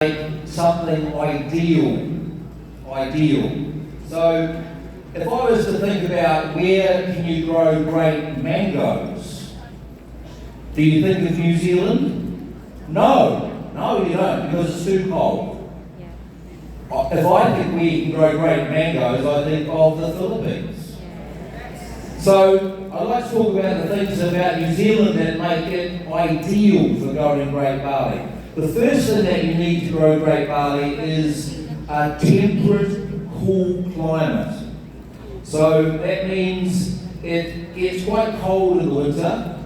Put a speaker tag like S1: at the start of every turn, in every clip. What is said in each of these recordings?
S1: something ideal. So if I was to think about where can you grow great mangoes, do you think of New Zealand? No, you don't, because it's too cold. If I think we can grow great mangoes, I think of the Philippines. So I'd like to talk about the things about New Zealand that make it ideal for growing grape barley. The first thing that you need to grow grape barley is a temperate, cool climate. So that means it gets quite cold in the winter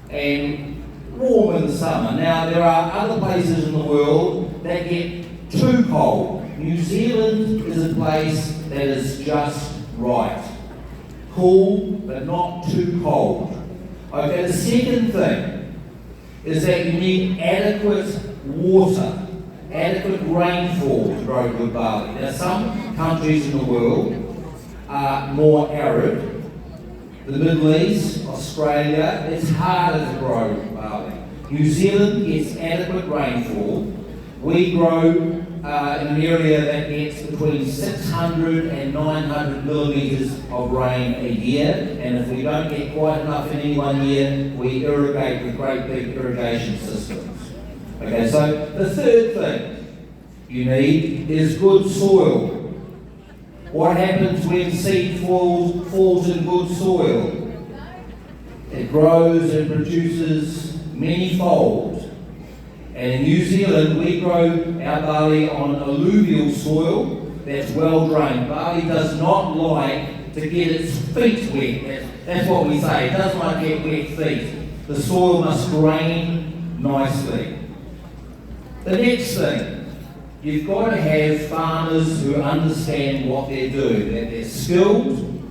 S1: and warm in the summer. Now there are other places in the world that get too cold. New Zealand is a place that is just right. Cool, but not too cold. Okay, the second thing is that you need adequate water, adequate rainfall to grow good barley. Now some countries in the world are more arid. The Middle East, Australia, it's harder to grow barley. New Zealand gets adequate rainfall. We grow in an area that gets between 600 and 900 millimetres of rain a year, and if we don't get quite enough in any one year, we irrigate with great big irrigation systems. Okay, so the third thing you need is good soil. What happens when seed falls in good soil? It grows and produces many-fold. And in New Zealand, we grow our barley on alluvial soil that's well drained. Barley does not like to get its feet wet. That's what we say. It doesn't like to get wet feet. The soil must drain nicely. The next thing, you've got to have farmers who understand what they're doing. That they're skilled,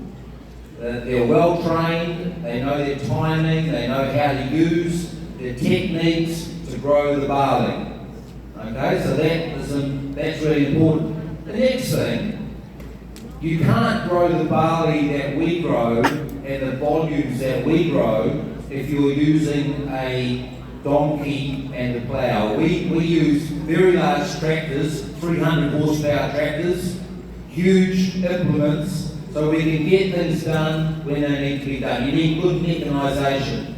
S1: that they're well trained, they know their timing, they know how to use their techniques to grow the barley. Okay, so that's really important. The next thing, you can't grow the barley that we grow at the volumes that we grow if you're using a donkey and a plough. We use very large tractors, 300 horsepower tractors, huge implements, so we can get things done when they need to be done. You need good mechanisation.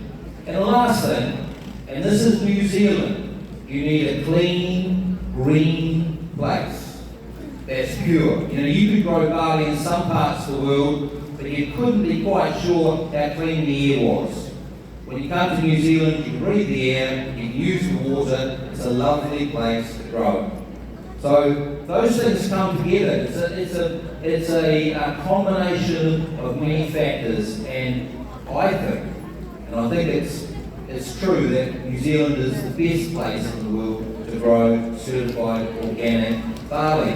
S1: And the last thing, and this is New Zealand, you need a clean, green place that's pure. You know, you could grow barley in some parts of the world, but you couldn't be quite sure how clean the air was. When you come to New Zealand, you can breathe the air, you can use the water, it's a lovely place to grow. So those things come together. It's a combination of many factors, and I think it's true that New Zealand is the best place in the world to grow certified organic barley.